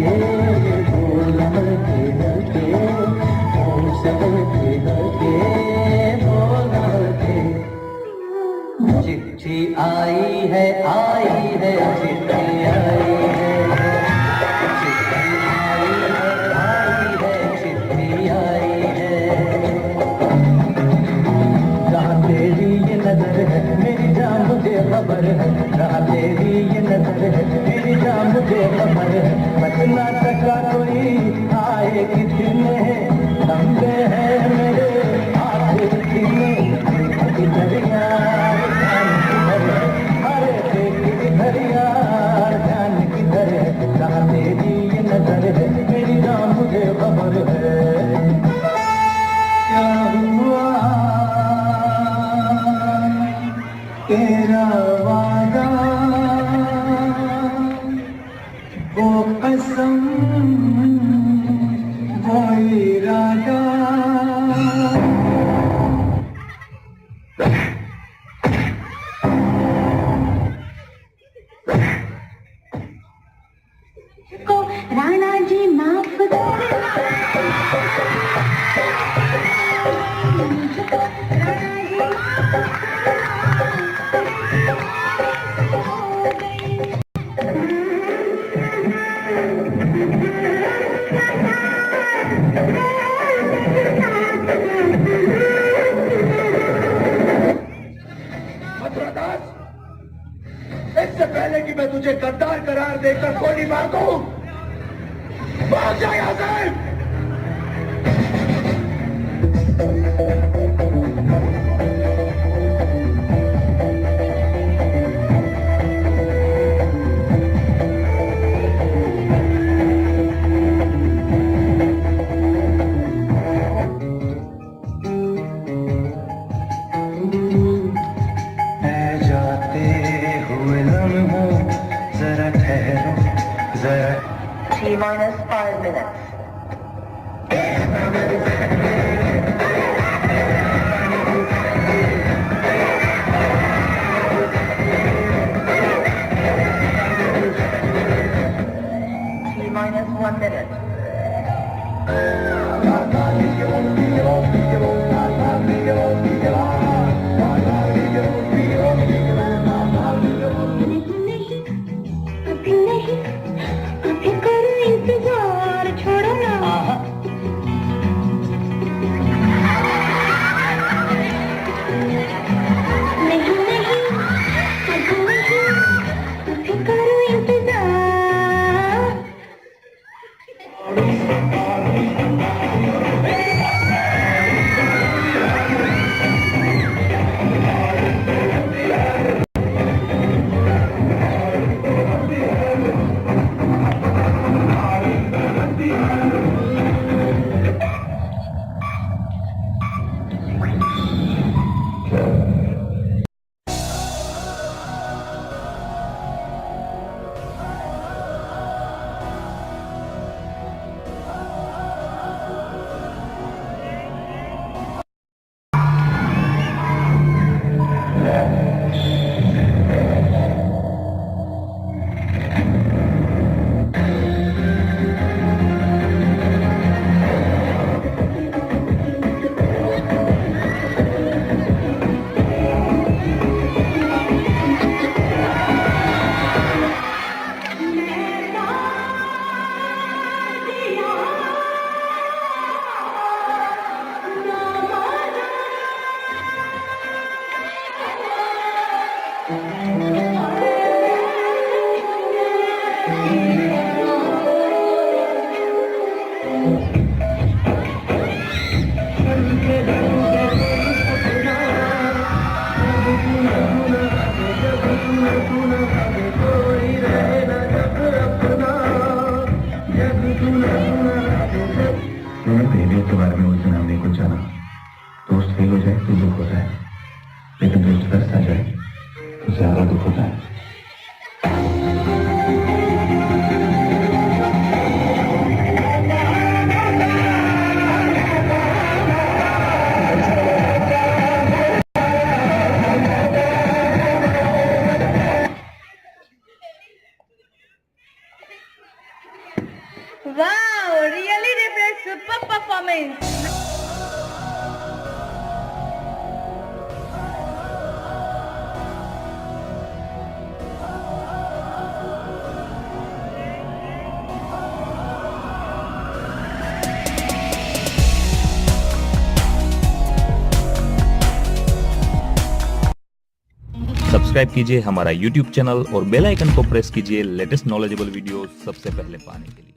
बोल हल्के हल्के, होश हल्के हल्के, बोल हल्के। चिट्ठी आई है चिट्ठी आई है, चिट्ठी आई है, चिट्ठी आई है। जहाँ तेरी ये नजर है मेरी जान मुझे खबर है, जहाँ तेरी ये नजर है मेरी जान मुझे खबर है। बचना सका कोई आए कितने लंबे हैं मेरे हाथ कितने, किधर यार ध्यान किधर है, अरे देख किधर यार ध्यान किधर है। जहाँ तेरी ये नजर है मेरी जान मुझे खबर है। क्या हुआ तेरा वादा, वो कसम वो इरादा। को राणा जी माफ दो, इससे पहले कि मैं तुझे गद्दार करार देकर गोली मार दूं, भाग जा यहां से। -5 minutes. -1 minute. बेटे के बारे में उस दिन हमने कुछ जाना। दोस्त फेल हो जाए तो दुख होता है, लेकिन दोस्त फंस आ जाए तो ज्यादा दुख होता है। performance. सब्सक्राइब कीजिए हमारा YouTube चैनल और बेल आइकन को प्रेस कीजिए लेटेस्ट नॉलेजेबल वीडियो सबसे पहले पाने के लिए।